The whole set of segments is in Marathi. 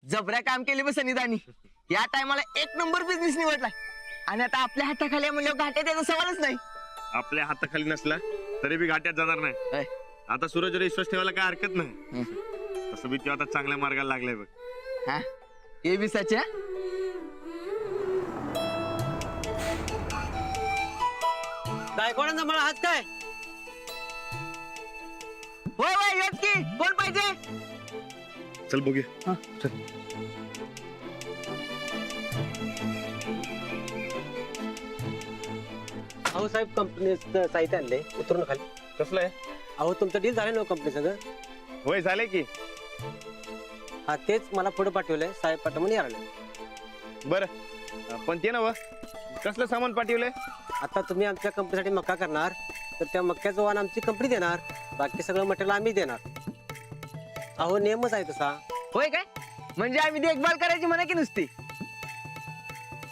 जबऱ्या काम केले बस निदानी या टायमाला एक नंबर बिझनेस निवडलाय आणि आता आपल्या हाताखाली म्हणल्यावर घाट्यात याचा सवालच नाही. आपल्या हाताखाली नसला तरी बी घाट्यात जाणार नाही. होय. आता सूरजवर विश्वास ठेवायला काय हरकत नाही. तसं बी तो आता चांगल्या मार्गाला लागलाय बघ. हा हे बी सच आहे. गायकवाडांचा मला हात काय होय होय योच की कोण पाहिजे. चल बघूया. अहो साहेब कंपनीचं साहित्य आणलंय उतरून खाली. कसलं आहे? अहो तुमचं डील झालं ना कंपनी सगळं. होय झाले की. हा तेच मला पुढे पाठवलंय साहेब पाठव म्हणून यायला. बर पण ते नव कसलं सामान पाठवलंय? आता तुम्ही आमच्या कंपनीसाठी मक्का करणार तर त्या मक्क्याचं वाण आमची कंपनी देणार, बाकी सगळं मटेरियल आम्ही देणार. अहो नेमच आहे तसा. होय काय म्हणजे आम्ही देखभाल करायची म्हणा की नुसती.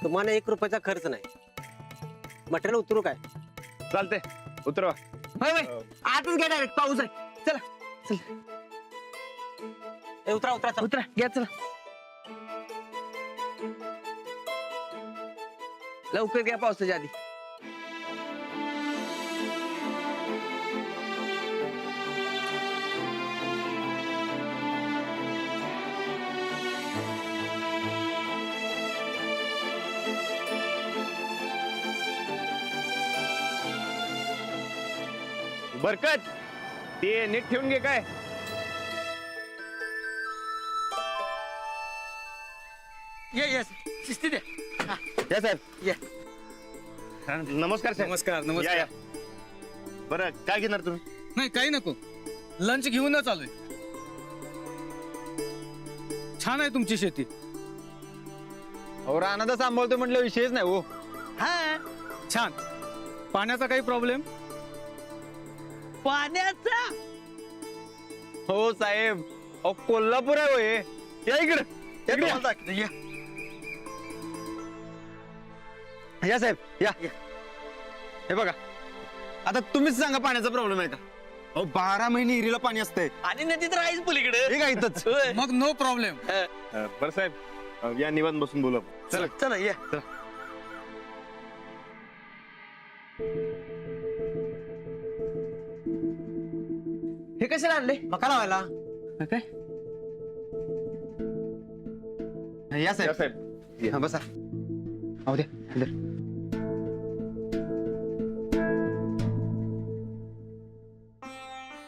तुम्हाला 1 रुपयाचा खर्च नाही, मटेरियल उतरू काय. चालते उतरवा. होय होय आतच घ्या डायरेक्ट पाऊस आहे. चला चला ए, उतरा उतरा चला. उतरा घ्या चला लवकर घ्या पावसाच्या आधी. बरकत ते नीट ठेवून घे काय. ये शिस्ती दे. या साहेब या. नमस्कार साहेब. नमस्कार या नमस्कार. या. बरं काय घेणार तुम्ही? नाही काही नको, लंच घेऊनच आलोय. छान आहे तुमची शेती. रानाचा सांभाळतो म्हटलं विषयच नाही हो. हा छान. पाण्याचा काही प्रॉब्लेम? पाण्याचा हो साहेब, अहो कोल्हापूर आहे होय. या इकडे या. या साहेब या. हे बघा आता तुम्हीच सांगा पाण्याचा प्रॉब्लेम आहे का? अहो 12 महिने हिरीला पाणी असतंय आणि नदीत राहीच पलीकडे. हे का इथंच. मग नो प्रॉब्लेम. बरं साहेब या निवांत बसून बोला. चला चला या. हे कशाला आणले? मका लावायला. काय या या साहेब. साहेब हा बसा. अहो द्या इधर.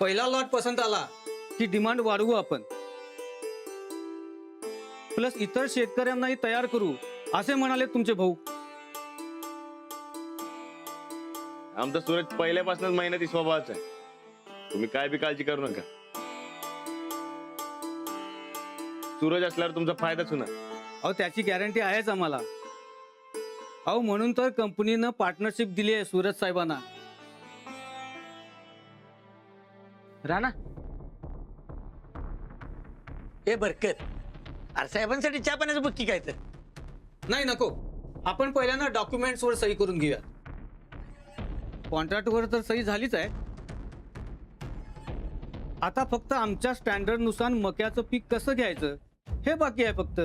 पहिला लॉट पसंत आला की डिमांड वाढवू आपण, प्लस इतर शेतकऱ्यांनाही तयार करू असे म्हणाले तुमचे भाऊ. आमचा सूरज पहिल्यापासूनच मेहनती स्वभावाचा आहे. तुम्ही काय बी काळजी करू नका. सूरज असल्यावर तुमचा फायदाच होणार. अहो त्याची गॅरंटी आहेच आम्हाला. अहो म्हणून तर कंपनीनं पार्टनरशिप दिली आहे सूरज साहेबांना. राणा ए बरकत, अरे साहेबांसाठी चहा पाण्याचं बघ की काय तर. नाही नको, आपण पहिल्यांदा डॉक्युमेंट्स वर सही करून घेऊया. कॉन्ट्रॅक्टवर तर सही झालीच आहे. आता फक्त आमच्या स्टँडर्ड नुसार मक्याचं पीक कसं घ्यायचं हे बाकी आहे फक्त.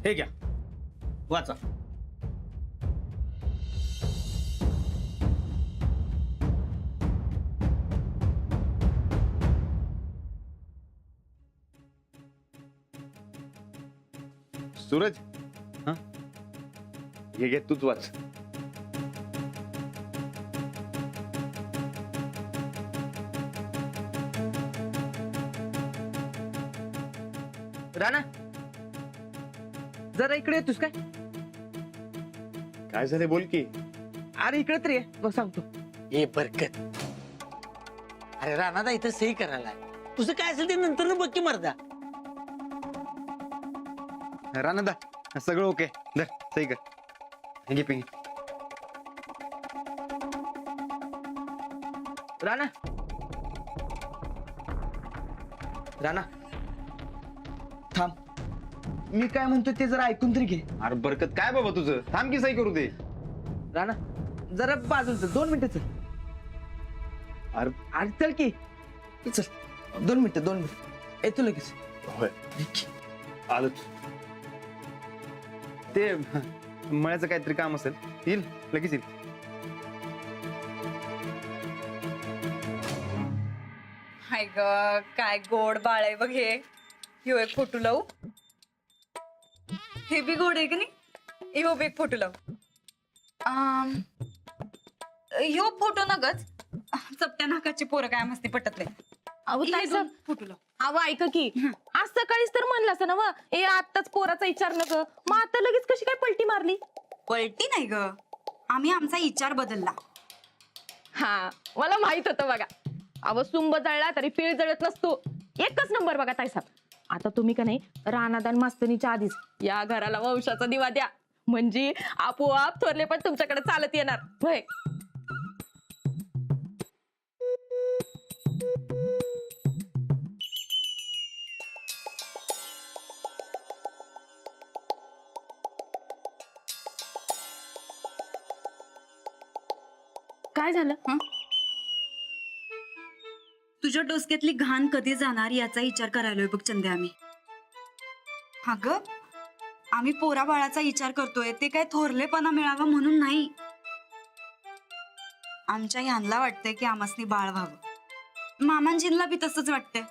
हे घ्या वाचा. सूरज हा? हे घे तूच वाच. राणा जरा इकडे येतोस काय? काय झाले बोल की. अरे इकडे तरी ये, मग सांगतो. ए बरकत, अरे राणादा इथं सही करायला आहे. तुझं काय असेल ते नंतर बघ की मर्दा. रानदा सगळं ओके. धर सही कर. हे घे पिंगी. राणा राणा थांब, मी काय म्हणतो ते जरा ऐकून तरी घे. अरे बरकत काय बाबा तुझं, थांब की सही करू दे. राणा जरा बाजूला चल, 2 मिनिटं चल. अरे अरे चल की चल. 2 मिनिटं येतो लगेच. होय आलोच. ते मळ्याचं काहीतरी काम असेल, येईल लगेच येईल. हाय ग, काय गोड बाळ आहे बघ हे. ह्यो एक फोटो लावू. हे बी गोड आहे की नाही. ह्यो बी एक फोटो लावू. ह्यो फोटो नगच. चपट्या नाकाची पोरं काय मस्ती पटत नाही. अहो हे ताई दोन साहेब, फोटो लाव. अहो ऐका की आज सकाळीच तर म्हणलं असं ना व ए आत्ताच पोराचा विचार न ग, मग आता लगेच कशी काय पलटी मारली? पलटी नाही ग, आम्ही आमचा विचार बदलला. हा मला माहित होतं बघा. अहो सुंब जळला तरी पीळ जळत नसतो. एकच नंबर बघा ताई साहेब. आता तुम्ही का नाही रानादान मास्तनीच्या आधीच या घराला वंशाचा दिवा द्या, म्हणजे आपोआप थोरले पण तुमच्याकडे चालत येणार. होय काय झालं? तुझ्या डोसक्यातली घाण कधी जाणार याचा विचार करायलोय बघ चंदे आम्ही. अगं आम्ही पोरा बाळाचा विचार करतोय ते काय थोरलेपणा मिळावा म्हणून नाही. आमच्या ह्यांना वाटतंय की आमासनी बाळ व्हावं. मामांजींना बी तसंच वाटतंय.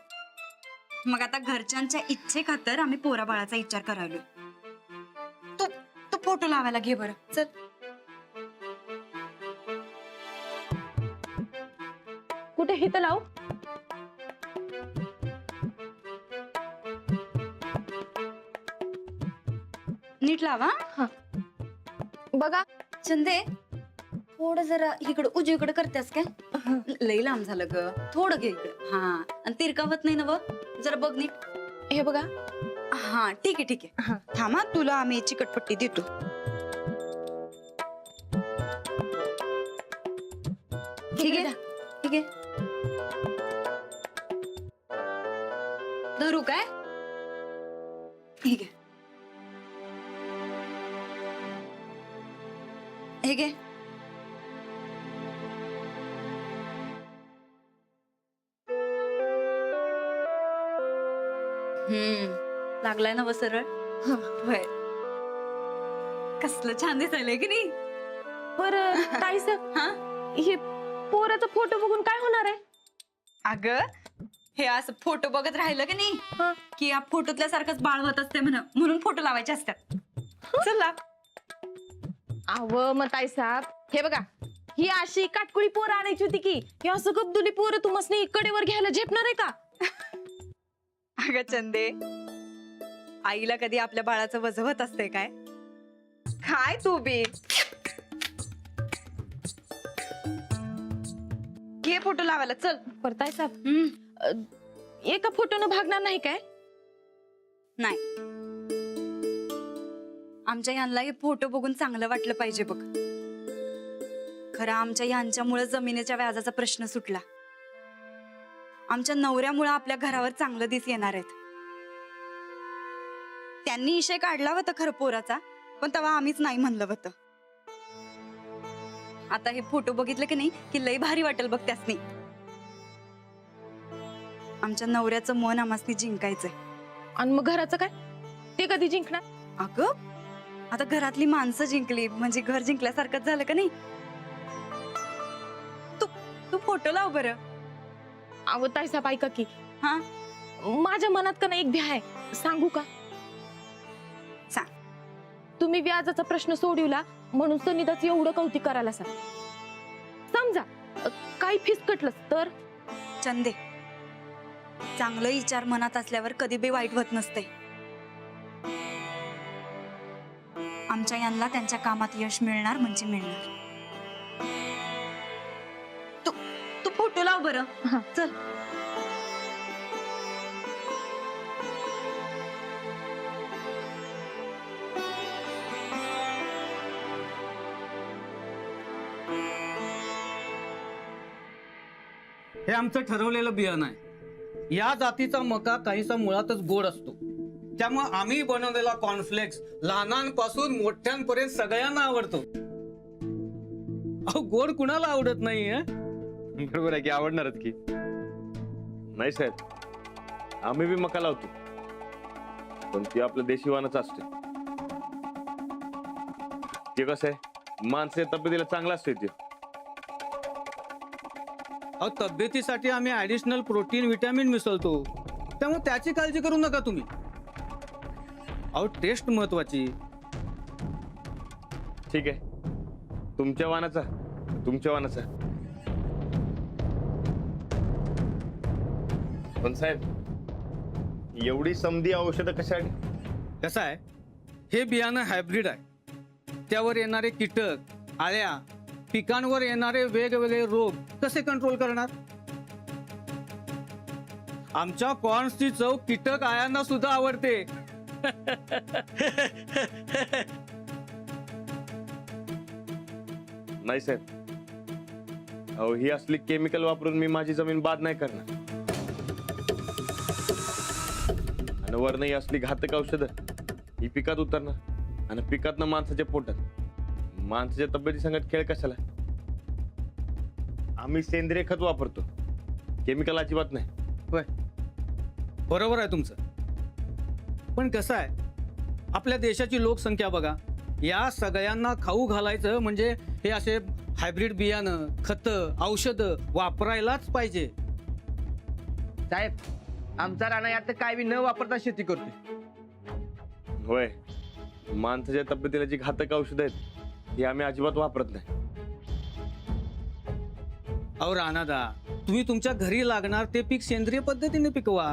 मग आता घरच्यांच्या इच्छे खातर आम्ही पोरा बाळाचा विचार करायलोय. तू तू फोटो लावायला घे बरं चल. कुठे हिथं लावू? नीट लावा. बघा चंदे थोडं जरा इकडं उजवीकडे करतेस काय? लई लांब झालं ग, थोडं घे इकडं. हा आणि तिरकावत नाही ना व, जरा बघ नीट. हे बघा. हा ठीक आहे थांबा, तुला आम्ही चिकटपट्टी देतो. ठीक आहे ठीक आहे. धरू काय? ठीक आहे. हे घे. लागलाय ना व सरळ. होय कसलं छान दिसायलंय की नाही. बरं ताई साहेब, हा हे पोराचा फोटो बघून काय होणार आहे? अगं हे असं फोटो बघत राहिलं की नाही हा. की या फोटोतल्या सारखंच बाळ होत असते म्हणून फोटो लावायचे असतात. चला. अव मग ताई साहेब, हे बघा ही अशी काटकुळी पोरं आणायची होती की हे असं गब्दुली पोरं तुम्हाला कडेवर घ्यायला झेपणार आहे का? अगं चंदे, आईला कधी आपल्या बाळाचं वजवत असते काय? काय तू बी घे फोटो लावायला चल. बरं ताई साहेब, एका फोटोनं भागणार नाही काय? नाही, आमच्या यांना हे फोटो बघून चांगलं वाटलं पाहिजे बघ. खरं आमच्या यांच्यामुळे जमिनीच्या व्याजाचा प्रश्न सुटला. आमच्या नवऱ्यामुळे आपल्या घरावर चांगलं दिस येणार आहेत. त्यांनी विषय काढला होता खरं पोराचा, पण तेव्हा आम्हीच नाही म्हणलं होतं. आता हे फोटो बघितले की नाही की लई भारी वाटेल बघ त्यासनी. आमच्या नवऱ्याचं मन आम्हासनी जिंकायचंय. आणि मग घराचं काय? ते कधी जिंकणार? अगं आता घरातली माणसं जिंकली म्हणजे घर जिंकल्यासारखंच झालं का नाही. तू फोटो लाव बरं. अहो ताई साहेब ऐका की, हा माझ्या मनात का नाही एक भ्या आहे, सांगू का? सांग. तुम्ही व्याजाचा प्रश्न सोडवला म्हणून सनिदाचं एवढं कौतिक करायला सांग. समजा काही फिसकटलंच तर? चंदे, चांगलं विचार मनात असल्यावर कधी बी वाईट होत नसते. आमच्या यांना त्यांच्या कामात यश मिळणार म्हणजे मिळणार. तू फोटो लाव बरं. हा. चल. हे आमचं ठरवलेलं बियाणं आहे. या जातीचा मका काहीसा मुळातच गोड असतो, त्यामुळे आम्ही बनवलेला कॉर्नफ्लेक्स लहानांपासून मोठ्यांपर्यंत सगळ्यांना आवडतो. अहो गोड कुणाला आवडत नाही? बरोबर आहे की, आवडणारच की. नाही साहेब, आम्ही बी मका लावतो, पण ती आपलं देशी वाहनच असते. ते कसं आहे, माणसाच्या तब्येतीला चांगलं असते ते. अहो तब्येतीसाठी आम्ही ऍडिशनल प्रोटीन विटॅमिन मिसळतो, त्यामुळे त्याची काळजी करू नका तुम्ही. अहो टेस्ट महत्वाची. ठीक आहे, तुमच्या वाहनाचा. पण साहेब, एवढी समधी औषधं कशासाठी? कसं आहे, हे बियाणं हायब्रिड आहे. त्यावर येणारे कीटक, आळ्या, पिकांवर येणारे वेगवेगळे रोग कसे कंट्रोल करणार? आमच्या कॉर्न्सची चव कीटक आळ्यांना सुद्धा आवडते. नाही साहेब, अहो ही असली केमिकल वापरून मी माझी जमीन बाद नाही करणार. आणि वरनं ही असली घातक औषधं ही पिकात उतरणार आणि पिकातनं माणसाच्या पोटात. माणसाच्या तब्येती संगत खेळ कशाला? आम्ही सेंद्रिय खत वापरतो, केमिकल अजिबात नाही. होय, बरोबर आहे तुमचं. पण कसं आहे, आपल्या देशाची लोकसंख्या बघा, या सगळ्यांना खाऊ घालायचं म्हणजे हे असे हायब्रिड बियाणं, खतं, औषधं वापरायलाच पाहिजे. साहेब, आमचा राणा यात काय बी न वापरता शेती करतोय. होय, माणसाच्या तब्येतीला जी घातक औषधं आहेत ही आम्ही अजिबात वापरत नाही. अहो राणादा, तुम्ही तुमच्या घरी लागणार ते पीक सेंद्रिय पद्धतीने पिकवा.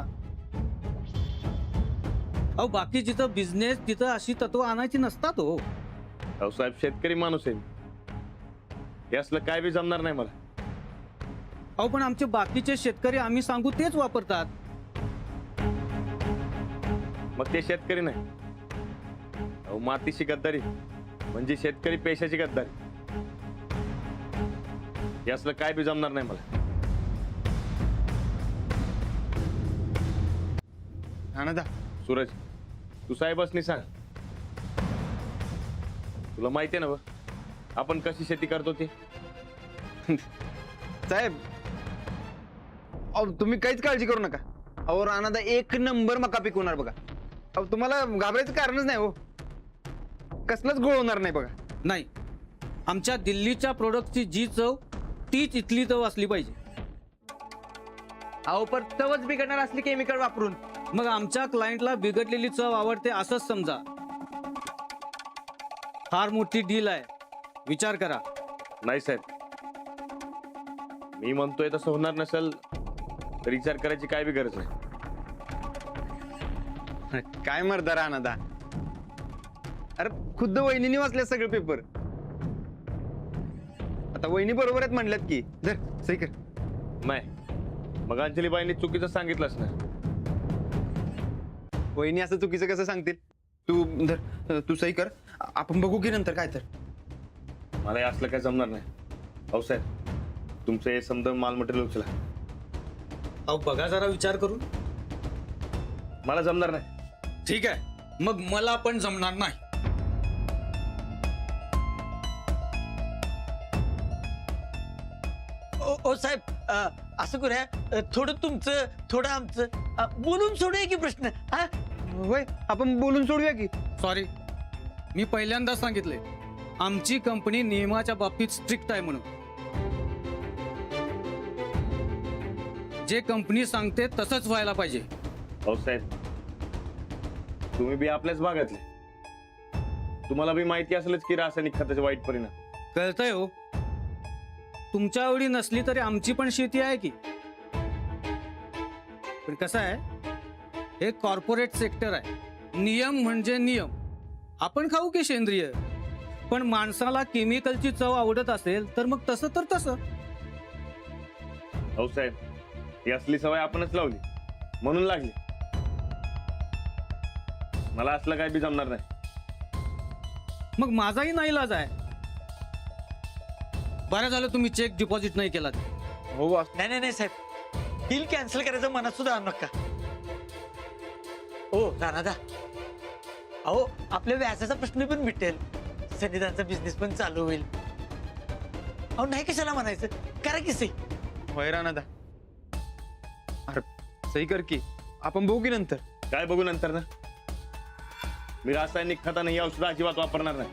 अहो बाकी जिथं बिझनेस तिथं अशी तत्व आणायची नसतात हो. अहो साहेब, शेतकरी माणूस आहे, हे असलं काय बी जमणार नाही मला. अहो पण आमचे बाकीचे शेतकरी आम्ही सांगू तेच वापरतात. मग ते शेतकरी नाही. अहो मातीशी गद्दारी म्हणजे शेतकरी पेशाची गद्दारी. हे असलं काय बी जमणार नाही मला. राणादा, सूरज, तू साहेबांनी सांग. तुला माहिती आहे ना आपण कशी शेती करतो ते. साहेब, अहो तुम्ही काहीच काळजी करू नका. अहो राणादा एक नंबर मका पिकवणार बघा. अहो तुम्हाला घाबरायचं कारणच नाही हो. कसलंच गोळ होणार नाही बघा. नाही, आमच्या दिल्लीच्या प्रोडक्टची जी चव तीच इथली चव असली पाहिजे. अहो पण चवच बिघडणार असली केमिकल वापरून. मग आमच्या क्लायंटला बिघडलेली चव आवडते असंच समजा. फार मोठी डील आहे, विचार करा. नाही साहेब, मी म्हणतोय तसं होणार नसेल तर विचार करायची काय बी गरज नाही. काय मर्दा राणादा, अरे खुद्द वहिनीने वाचले सगळे पेपर. आता वहिनी बरोबर आहेत म्हणल्यात की. धर सही कर. नाही, मग अंजलीबाईंनी चुकीचं सांगितलंच ना. वहिनी असं चुकीचं कसं सांगतील? तू धर, तू सही कर. आपण बघू की नंतर काय तर. मला हे असलं काय जमणार नाही. अहो साहेब, तुमचं हे समजा माल मटेरियल उचला. अहो बघा जरा विचार करून. मला जमणार नाही. ठीक आहे, मग मला पण जमणार नाही. ओ साहेब, असं करूया, थोडं तुमचं थोडं आमचं, बोलून सोडूया की प्रश्न. हा, होय, आपण बोलून सोडूया की. सॉरी, मी पहिल्यांदाच सांगितले आमची कंपनी नियमाच्या बाबतीत स्ट्रिक्ट आहे म्हणून. जे कंपनी सांगते तसंच व्हायला पाहिजे. अहो साहेब, तुम्ही बी आपल्याच भागातले, तुम्हाला बी माहिती असेलच की रासायनिक खताचे वाईट परिणाम. कळतंय हो, तुमच्या आवडी नसली तरी आमची पण शेती आहे की. पण कसं आहे, हे कॉर्पोरेट सेक्टर आहे, नियम म्हणजे नियम. आपण खाऊ की सेंद्रिय, पण माणसाला केमिकलची चव आवडत असेल तर मग तसं तर तसं. अहो साहेब, ही असली सवय आपणच लावली म्हणून लागली. मला असलं काय बी जमणार नाही. मग माझाही नाईलाज आहे. बरं झालं तुम्ही चेक डिपॉझिट नाही केला. हो नाही नाही साहेब, डील कॅन्सल करायचं मनात सुद्धा आणू नका. ओ राणादा, अहो आपल्या व्याजाचा प्रश्न पण मिटेल, सन्निधानचा बिझनेस पण चालू होईल. अहो नाही कशाला म्हणायचं, करा की सही. होय राणादा, अरे सही कर की. आपण बघू की नंतर. काय बघू नंतर ना? मी रासायनिक खताने ही औषधं अजिबात वापरणार नाही.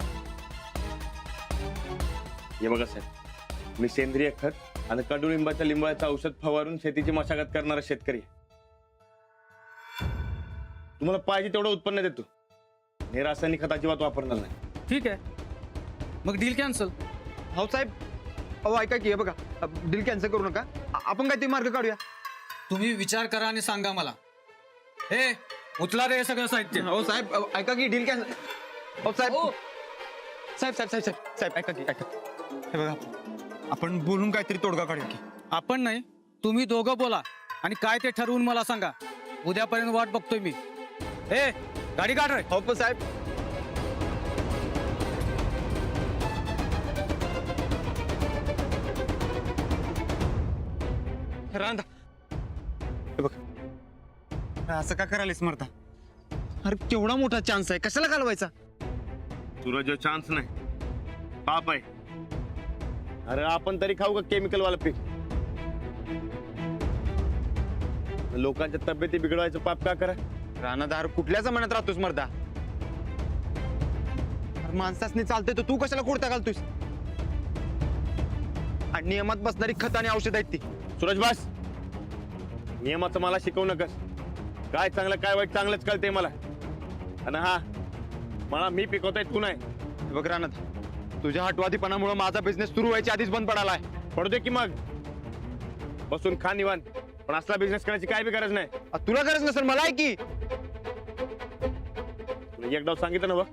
हे बघा साहेब, मी सेंद्रिय खत आणि कडुलिंबाच्या लिंबाचं औषध फवारून शेतीची मशागत करणारा शेतकरी आहे. तुम्हाला पाहिजे तेवढं उत्पन्न देतो. हे रासायनिक खत अजिबात वापरणार नाही. ठीक आहे, मग डील कॅन्सल. हो साहेब, अहो ऐका की, हे बघा, डील कॅन्सल करू नका. आपण काय ते मार्ग काढूया. तुम्ही विचार करा आणि सांगा मला. हे उचला रे हे सगळं साहित्य. हो साहेब, ऐका की, डील कॅन्सल. हो साहेब, साहेब साहेब साहेब साहेब साहेब ऐका की, ऐका. हे बघा, आपण बोलून काहीतरी तोडगा काढूया की. आपण नाही, तुम्ही दोघं बोला आणि काय ते ठरवून मला सांगा. उद्यापर्यंत वाट बघतोय मी. हे गाडी काढ रे. हो पण साहेब, रांधा, हे बघ, असं का करायलास मरता? अरे केवढा मोठा चान्स आहे, कशाला घालवायचा? तुला जो चान्स नाही, पाप आहे. अरे आपण तरी खाऊ का केमिकल वाला पीक? लोकांच्या तब्येती बिघडवायचं पाप का करा? रानादार कुठल्या जमान्यात राहतोस मर्दा? अरे माणसासनी चालतंय तर तू कशाला कुडता घालतोस? आणि नियमात बसणारी खत आणि औषध आहेत ती. सूरज बास, नियमाचं मला शिकवू नकस. काय चांगलं काय वाईट चांगलंच कळते मला. आणि हा, मला मी पिकवतोय तू नाही. हे बघ रानात, तुझ्या हटवादीपणामुळे माझा बिझनेस सुरू व्हायच्या आधीच बंद पडालाय. पडू दे की मग, बसून खा निवांत. पण असला बिझनेस करायची काय बी गरज नाही. तुला गरज नसेल, मला आहे की. तुला एकदा सांगितलं ना बघ,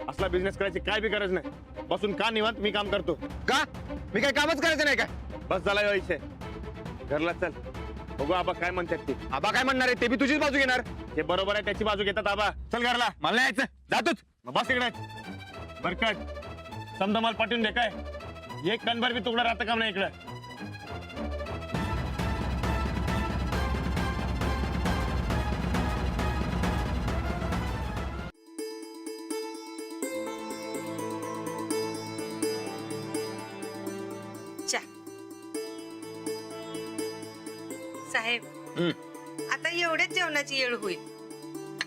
असला बिझनेस करायची काय बी गरज नाही. बसून का निवांत, मी काम करतो. का? मी काय कामच करायचं नाही काय? बस झाला ह्यो विषय. घरला चल, बघू आबा काय म्हणतात ते. आबा काय म्हणणार आहे? ते बी तुझीच बाजू घेणार. ते बरोबर आहे, त्याची बाजू घेतात आबा. चल घरला. मला नाही यायचं, जातोच. मग बस इकडे. बरकट समजा माल पाठवून दे. काय एक कणभर बी तुकडा राहतं काम नाही इकडे. साहेब, आता एवढ्याच जेवणाची येळ होईल.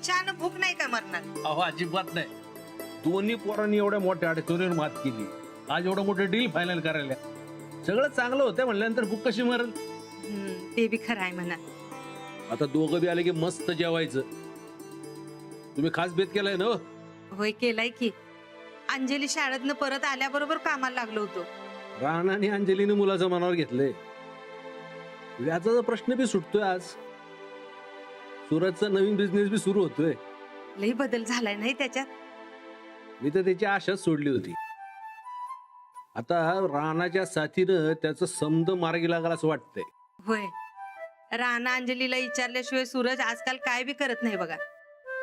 छान भूक नाही का मरणार? अहो अजिबात नाही. दोन्ही पोरांनी एवढ्या मोठ्या अडचणीवर मात केली. आज एवढं मोठं डील फायनल करायला सगळं चांगलं होतं म्हणल्यानंतर भूक कशी मरल? ते बी खरं आहे म्हणा. आता दोघं बी आले की मस्त जेवायचं. तुम्ही खास बेत केलाय ना? होय केलाय की. अंजली शाळेतनं परत आल्याबरोबर कामाला लागलो होतो. राणा आणि अंजलीने मुलाचं मनावर घेतलंय. व्याजाचा प्रश्न बी सुटतोय. आज सुरतचा नवीन बिझनेस बी सुरू होतोय. लई बदल झालाय नाही त्याच्यात? मी तर त्याची आशाच सोडली होती. आता राणाच्या साथीनं त्याचं समद मार्गी लागला असं वाटतंय. होय, राणा अंजलीला विचारल्याशिवाय सूरज आजकाल काय बी करत नाही बघा.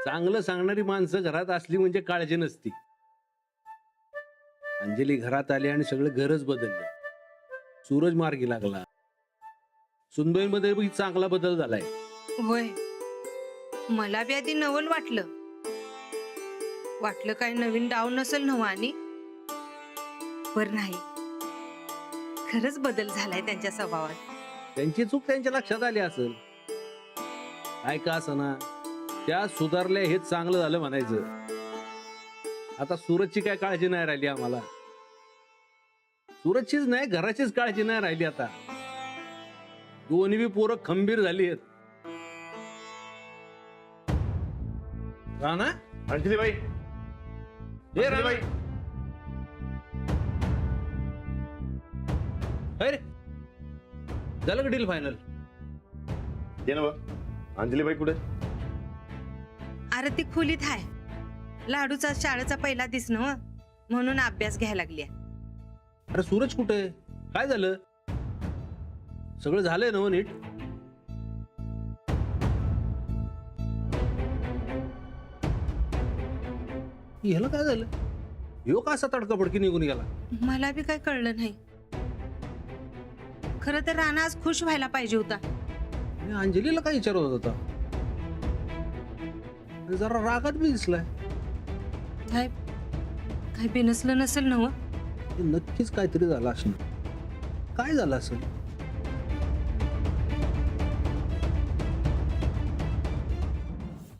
चांगलं सांगणारी माणसं घरात असली म्हणजे काळजी नसती. अंजली घरात आली आणि सगळं घरच बदललं. सूरज मार्गी लागला. सुनबाईंमध्ये बी चांगला बदल झालाय. होय, मला बी आधी नवल वाटलं काय नवीन डाव नसेल नव्हा. आणि पर नाही, खरंच बदल झालाय त्यांच्या स्वभावात. त्यांची चूक त्यांच्या लक्षात आली असेल. काय का असना, त्या सुधारल्या हे चांगलं झालं म्हणायचं. आता सूरजची काय काळजी नाही राहिली आम्हाला. सूरजचीच नाही, घराचीच काळजी नाही राहिली. आता दोन्ही बी पोरं खंबीर झाली आहेत. राणा, अंजली बाई, हे राणा, अरे झालं का डील फायनल? ये ना बघ. अंजली बाई कुठे? अरे ती खोलीत आहे. लाडूचा शाळेचा पहिला दिस नव, म्हणून अभ्यास घ्यायला लागली. अरे सूरज कुठे? काय झालं? सगळं झालंय ना नीट? ह्याला काय झालं? ह्यो का असा तडकाफडकी निघून गेला? मला बी काय कळलं नाही. खरं तर राणा आज खुश व्हायला पाहिजे होता. आणि अंजलीला काय विचारत होता? आणि जरा रागात बी दिसलाय. काय बिनसलं नसेल नव? नक्कीच काहीतरी झालं असणार. काय झालं असेल?